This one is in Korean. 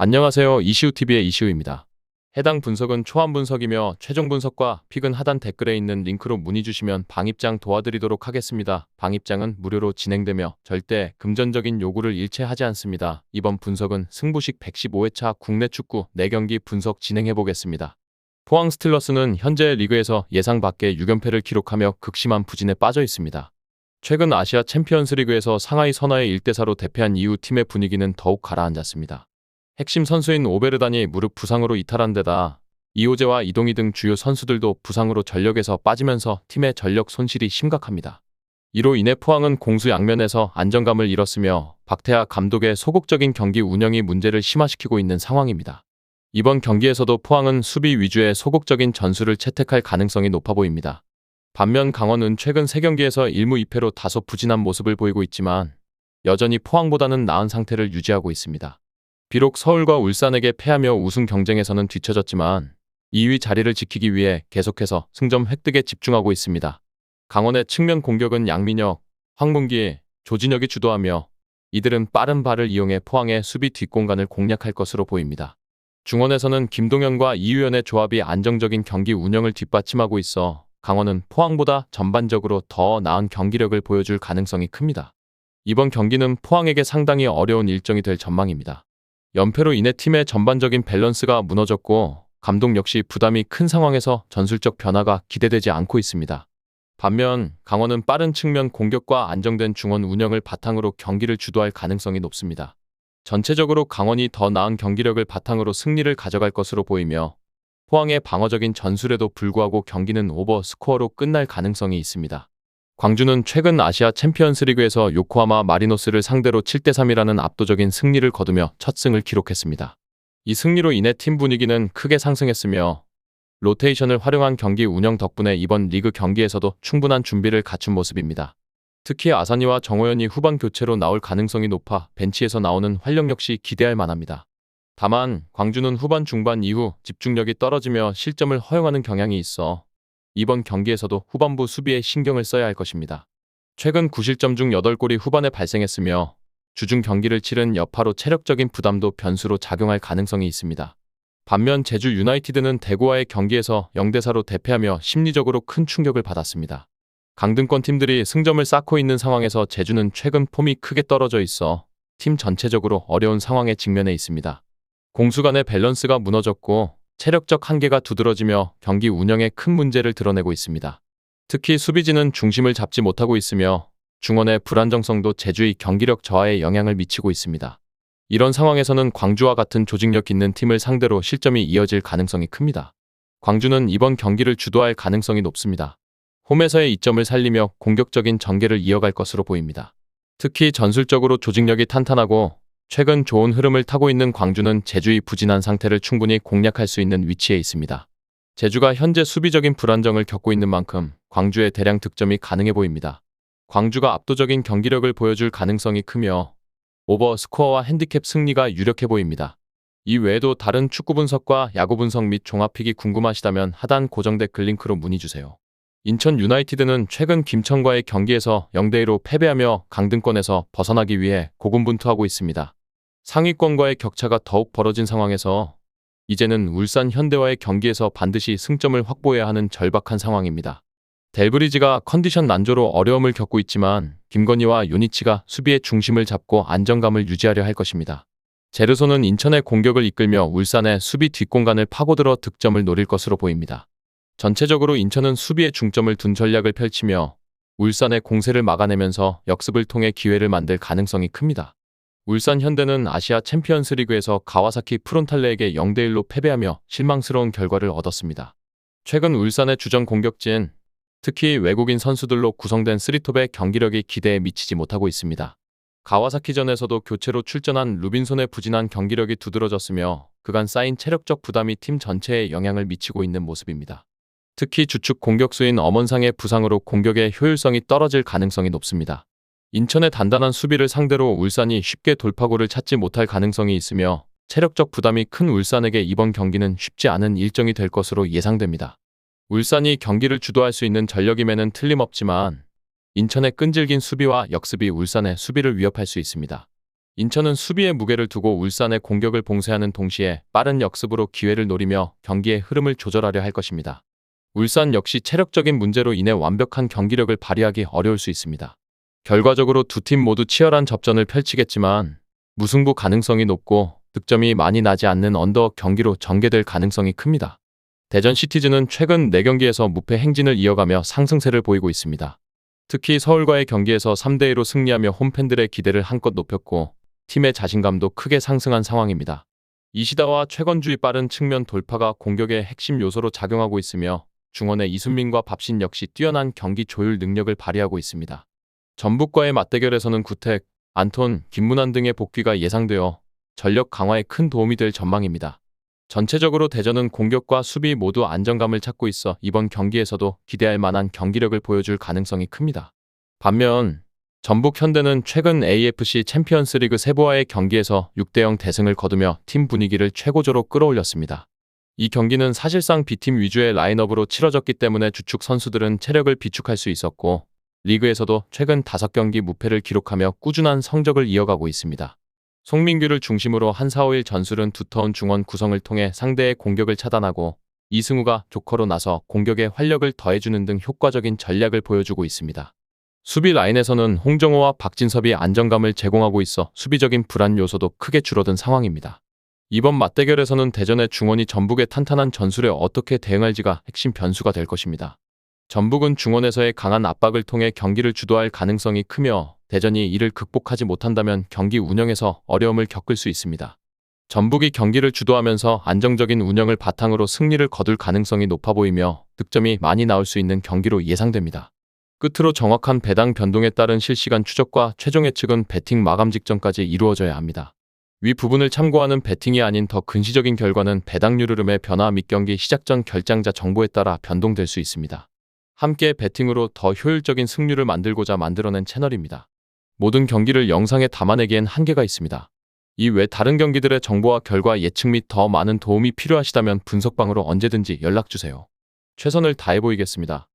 안녕하세요. 이시우TV의 이시우입니다. 해당 분석은 초안 분석이며 최종 분석과 픽은 하단 댓글에 있는 링크로 문의 주시면 방입장 도와드리도록 하겠습니다. 방입장은 무료로 진행되며 절대 금전적인 요구를 일체하지 않습니다. 이번 분석은 승부식 115회차 국내 축구 4경기 분석 진행해 보겠습니다. 포항 스틸러스는 현재 리그에서 예상 밖의 6연패를 기록하며 극심한 부진에 빠져 있습니다. 최근 아시아 챔피언스 리그에서 상하이 선화의 1대4로 대패한 이후 팀의 분위기는 더욱 가라앉았습니다. 핵심 선수인 오베르단이 무릎 부상으로 이탈한 데다 이호재와 이동희 등 주요 선수들도 부상으로 전력에서 빠지면서 팀의 전력 손실이 심각합니다. 이로 인해 포항은 공수 양면에서 안정감을 잃었으며 박태하 감독의 소극적인 경기 운영이 문제를 심화시키고 있는 상황입니다. 이번 경기에서도 포항은 수비 위주의 소극적인 전술을 채택할 가능성이 높아 보입니다. 반면 강원은 최근 3경기에서 1무 2패로 다소 부진한 모습을 보이고 있지만 여전히 포항보다는 나은 상태를 유지하고 있습니다. 비록 서울과 울산에게 패하며 우승 경쟁에서는 뒤처졌지만 2위 자리를 지키기 위해 계속해서 승점 획득에 집중하고 있습니다. 강원의 측면 공격은 양민혁, 황문기, 조진혁이 주도하며 이들은 빠른 발을 이용해 포항의 수비 뒷공간을 공략할 것으로 보입니다. 중원에서는 김동현과 이유연의 조합이 안정적인 경기 운영을 뒷받침하고 있어 강원은 포항보다 전반적으로 더 나은 경기력을 보여줄 가능성이 큽니다. 이번 경기는 포항에게 상당히 어려운 일정이 될 전망입니다. 연패로 인해 팀의 전반적인 밸런스가 무너졌고 감독 역시 부담이 큰 상황에서 전술적 변화가 기대되지 않고 있습니다. 반면 강원은 빠른 측면 공격과 안정된 중원 운영을 바탕으로 경기를 주도할 가능성이 높습니다. 전체적으로 강원이 더 나은 경기력을 바탕으로 승리를 가져갈 것으로 보이며 포항의 방어적인 전술에도 불구하고 경기는 오버 스코어로 끝날 가능성이 있습니다. 광주는 최근 아시아 챔피언스 리그에서 요코하마 마리노스를 상대로 7대3이라는 압도적인 승리를 거두며 첫 승을 기록했습니다. 이 승리로 인해 팀 분위기는 크게 상승했으며 로테이션을 활용한 경기 운영 덕분에 이번 리그 경기에서도 충분한 준비를 갖춘 모습입니다. 특히 아사니와 정호연이 후반 교체로 나올 가능성이 높아 벤치에서 나오는 활력 역시 기대할 만합니다. 다만 광주는 후반 중반 이후 집중력이 떨어지며 실점을 허용하는 경향이 있어 이번 경기에서도 후반부 수비에 신경을 써야 할 것입니다. 최근 9실점 중 8골이 후반에 발생했으며 주중 경기를 치른 여파로 체력적인 부담도 변수로 작용할 가능성이 있습니다. 반면 제주 유나이티드는 대구와의 경기에서 0대4로 대패하며 심리적으로 큰 충격을 받았습니다. 강등권 팀들이 승점을 쌓고 있는 상황에서 제주는 최근 폼이 크게 떨어져 있어 팀 전체적으로 어려운 상황에 직면해 있습니다. 공수 간의 밸런스가 무너졌고 체력적 한계가 두드러지며 경기 운영에 큰 문제를 드러내고 있습니다. 특히 수비진은 중심을 잡지 못하고 있으며 중원의 불안정성도 제주의 경기력 저하에 영향을 미치고 있습니다. 이런 상황에서는 광주와 같은 조직력 있는 팀을 상대로 실점이 이어질 가능성이 큽니다. 광주는 이번 경기를 주도할 가능성이 높습니다. 홈에서의 이점을 살리며 공격적인 전개를 이어갈 것으로 보입니다. 특히 전술적으로 조직력이 탄탄하고 최근 좋은 흐름을 타고 있는 광주는 제주의 부진한 상태를 충분히 공략할 수 있는 위치에 있습니다. 제주가 현재 수비적인 불안정을 겪고 있는 만큼 광주의 대량 득점이 가능해 보입니다. 광주가 압도적인 경기력을 보여줄 가능성이 크며 오버 스코어와 핸디캡 승리가 유력해 보입니다. 이 외에도 다른 축구 분석과 야구 분석 및 종합픽이 궁금하시다면 하단 고정 댓글 링크로 문의 주세요. 인천 유나이티드는 최근 김천과의 경기에서 0대2로 패배하며 강등권에서 벗어나기 위해 고군분투하고 있습니다. 상위권과의 격차가 더욱 벌어진 상황에서 이제는 울산 현대와의 경기에서 반드시 승점을 확보해야 하는 절박한 상황입니다. 델브리지가 컨디션 난조로 어려움을 겪고 있지만 김건희와 요니치가 수비의 중심을 잡고 안정감을 유지하려 할 것입니다. 제르소는 인천의 공격을 이끌며 울산의 수비 뒷공간을 파고들어 득점을 노릴 것으로 보입니다. 전체적으로 인천은 수비에 중점을 둔 전략을 펼치며 울산의 공세를 막아내면서 역습을 통해 기회를 만들 가능성이 큽니다. 울산 현대는 아시아 챔피언스 리그에서 가와사키 프론탈레에게 0대1로 패배하며 실망스러운 결과를 얻었습니다. 최근 울산의 주전 공격진, 특히 외국인 선수들로 구성된 쓰리톱의 경기력이 기대에 미치지 못하고 있습니다. 가와사키전에서도 교체로 출전한 루빈손의 부진한 경기력이 두드러졌으며 그간 쌓인 체력적 부담이 팀 전체에 영향을 미치고 있는 모습입니다. 특히 주축 공격수인 엄원상의 부상으로 공격의 효율성이 떨어질 가능성이 높습니다. 인천의 단단한 수비를 상대로 울산이 쉽게 돌파구를 찾지 못할 가능성이 있으며 체력적 부담이 큰 울산에게 이번 경기는 쉽지 않은 일정이 될 것으로 예상됩니다. 울산이 경기를 주도할 수 있는 전력임에는 틀림없지만 인천의 끈질긴 수비와 역습이 울산의 수비를 위협할 수 있습니다. 인천은 수비의 무게를 두고 울산의 공격을 봉쇄하는 동시에 빠른 역습으로 기회를 노리며 경기의 흐름을 조절하려 할 것입니다. 울산 역시 체력적인 문제로 인해 완벽한 경기력을 발휘하기 어려울 수 있습니다. 결과적으로 두 팀 모두 치열한 접전을 펼치겠지만 무승부 가능성이 높고 득점이 많이 나지 않는 언더업 경기로 전개될 가능성이 큽니다. 대전 시티즈는 최근 4경기에서 무패 행진을 이어가며 상승세를 보이고 있습니다. 특히 서울과의 경기에서 3대2로 승리하며 홈팬들의 기대를 한껏 높였고 팀의 자신감도 크게 상승한 상황입니다. 이시다와 최건주의 빠른 측면 돌파가 공격의 핵심 요소로 작용하고 있으며 중원의 이순민과 밥신 역시 뛰어난 경기 조율 능력을 발휘하고 있습니다. 전북과의 맞대결에서는 구택, 안톤, 김문환 등의 복귀가 예상되어 전력 강화에 큰 도움이 될 전망입니다. 전체적으로 대전은 공격과 수비 모두 안정감을 찾고 있어 이번 경기에서도 기대할 만한 경기력을 보여줄 가능성이 큽니다. 반면 전북 현대는 최근 AFC 챔피언스리그 세부와의 경기에서 6대0 대승을 거두며 팀 분위기를 최고조로 끌어올렸습니다. 이 경기는 사실상 B팀 위주의 라인업으로 치러졌기 때문에 주축 선수들은 체력을 비축할 수 있었고 리그에서도 최근 5경기 무패를 기록하며 꾸준한 성적을 이어가고 있습니다. 송민규를 중심으로 한 4-5일 전술은 두터운 중원 구성을 통해 상대의 공격을 차단하고 이승우가 조커로 나서 공격에 활력을 더해주는 등 효과적인 전략을 보여주고 있습니다. 수비 라인에서는 홍정호와 박진섭이 안정감을 제공하고 있어 수비적인 불안 요소도 크게 줄어든 상황입니다. 이번 맞대결에서는 대전의 중원이 전북의 탄탄한 전술에 어떻게 대응할지가 핵심 변수가 될 것입니다. 전북은 중원에서의 강한 압박을 통해 경기를 주도할 가능성이 크며 대전이 이를 극복하지 못한다면 경기 운영에서 어려움을 겪을 수 있습니다. 전북이 경기를 주도하면서 안정적인 운영을 바탕으로 승리를 거둘 가능성이 높아 보이며 득점이 많이 나올 수 있는 경기로 예상됩니다. 끝으로 정확한 배당 변동에 따른 실시간 추적과 최종 예측은 배팅 마감 직전까지 이루어져야 합니다. 위 부분을 참고하는 배팅이 아닌 더 근시적인 결과는 배당률 흐름의 변화 및 경기 시작 전 결장자 정보에 따라 변동될 수 있습니다. 함께 배팅으로 더 효율적인 승률을 만들고자 만들어낸 채널입니다. 모든 경기를 영상에 담아내기엔 한계가 있습니다. 이 외 다른 경기들의 정보와 결과 예측 및 더 많은 도움이 필요하시다면 분석방으로 언제든지 연락주세요. 최선을 다해 보이겠습니다.